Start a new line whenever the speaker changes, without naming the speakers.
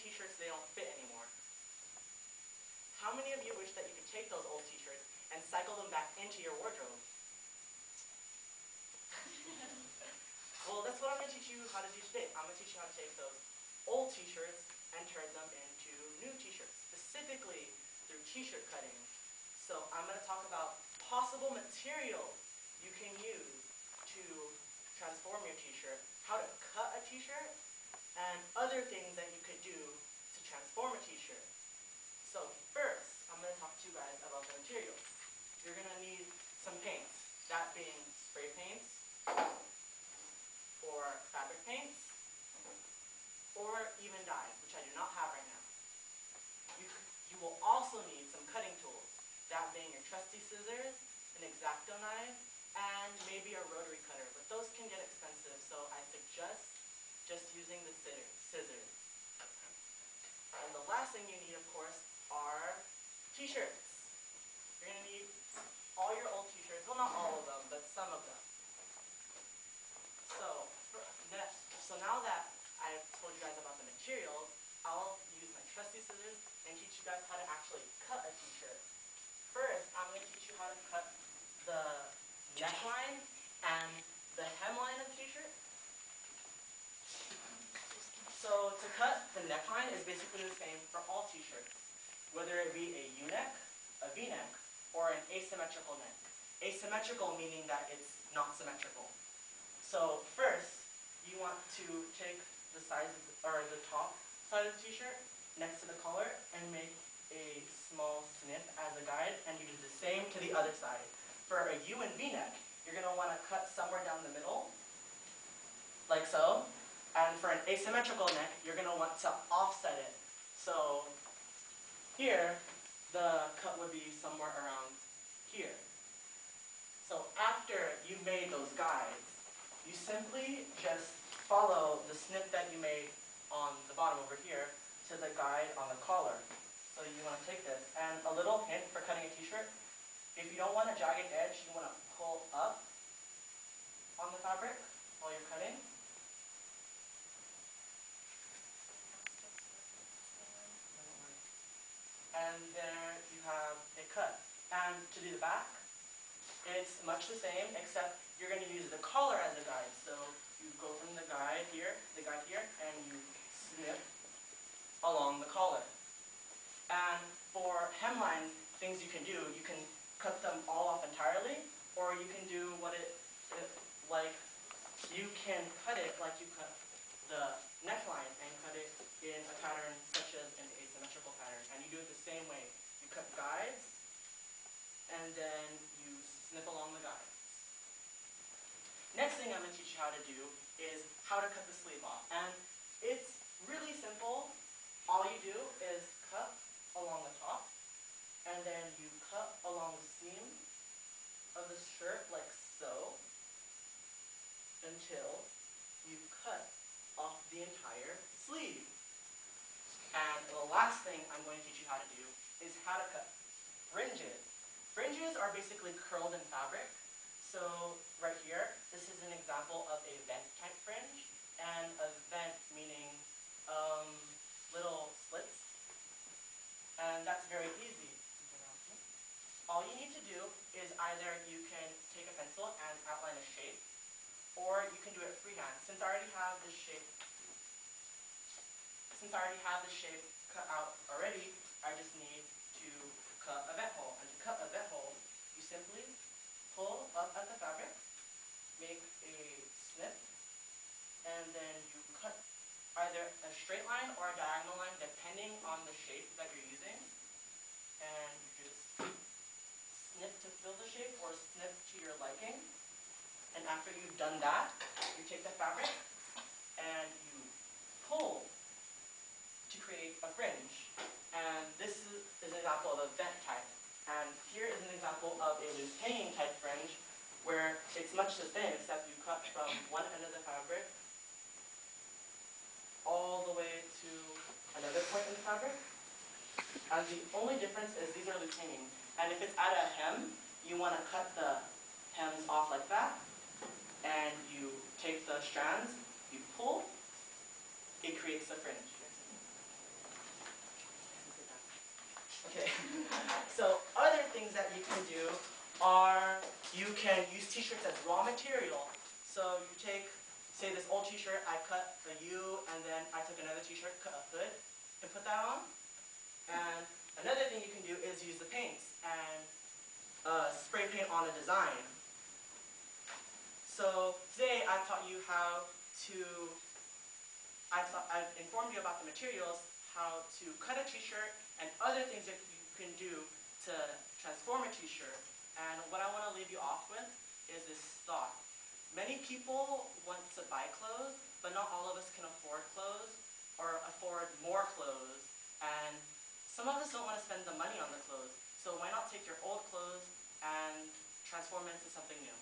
t-shirts, they don't fit anymore. How many of you wish that you could take those old t-shirts and cycle them back into your wardrobe? Well, that's what I'm going to teach you how to do today. I'm going to teach you how to take those old t-shirts and turn them into new t-shirts, specifically through t-shirt cutting. So I'm going to talk about possible materials you can use to transform your t-shirt, how to cut a t-shirt, and other things that you could do to transform a t-shirt. So first, I'm going to talk to you guys about the materials. You're going to need some paints, that being spray paints, or fabric paints, or even dyes, which I do not have right now. You will also need some cutting tools, that being your trusty scissors, an X-Acto knife, and maybe a rotary cutter, but those can get expensive, so I suggest just using the scissors. And the last thing you need, of course, are t-shirts. You're going to need all your old t-shirts, well, not all of them, but some of them. So now that I've told you guys about the materials, I'll use my trusty scissors and teach you guys how to actually cut a t-shirt. First, I'm going to teach you how to cut the neckline and the hemline of the t-shirt. So to cut the neckline is basically the same for all t-shirts, whether it be a U-neck, a V-neck, or an asymmetrical neck. Asymmetrical meaning that it's not symmetrical. So first, you want to take the size of the top side of the t-shirt next to the collar and make a small snip as a guide, and you do the same to the other side. For a U and V neck, you're going to want to cut somewhere down the middle, like so. And for an asymmetrical neck, you're going to want to offset it. So here, the cut would be somewhere around here. So after you've made those guides, you simply just follow the snip that you made on the bottom over here to the guide on the collar. So you want to take this. And a little hint for cutting a t-shirt, if you don't want a jagged edge, you want to pull up on the fabric while you're cutting. And there you have it cut. And to do the back, it's much the same, except you're going to use the collar as a guide. So you go from the guide here, and you snip along the collar. And for hemlines, things you can do, you can cut them all off entirely, or you can do you can cut it like you cut the neckline and cut it in a pattern such as an asymmetrical pattern. And you do it the same way. You cut guides, and then you snip along the guides. Next thing I'm going to teach you how to do is how to cut the sleeve off. And it's really simple. All you do is cut along the top, and then you cut along the seam of the shirt like so, until you cut off the entire sleeve. And the last thing I'm going to teach you how to do is how to cut fringes. Fringes are basically curled in fabric. So right here, this is an example of a vent type fringe, and a vent meaning little slits. And that's very easy. All you need to do is either you can take a pencil and outline a shape, or you can do it freehand. Since I already have this shape cut out already, I just need to cut a vent hole. And to cut a vent hole, you simply pull up at the fabric, make a snip, and then you cut either a straight line or a diagonal line depending on the shape that you're using. And you just snip to fill the shape or snip to your liking. And after you've done that, you take the fabric and you pull to create a fringe. And this is an example of a vent type. And here is an example of a loose hanging type fringe, where it's much the same, except you cut from one end of the fabric all the way to another point in the fabric. And the only difference is these are loose hanging. And if it's at a hem, you want to cut the hems off like that. And you take the strands, you pull, it creates a fringe. are you can use t-shirts as raw material. So you take, say this old t-shirt, I cut a U, and then I took another t-shirt, cut a hood, and put that on. And another thing you can do is use the paints and spray paint on a design. So today I've taught you how to, I've informed you about the materials, how to cut a t-shirt, and other things that you can do to transform a t-shirt. And what I want to leave you off with is this thought. Many people want to buy clothes, but not all of us can afford clothes or afford more clothes. And some of us don't want to spend the money on the clothes. So why not take your old clothes and transform it into something new?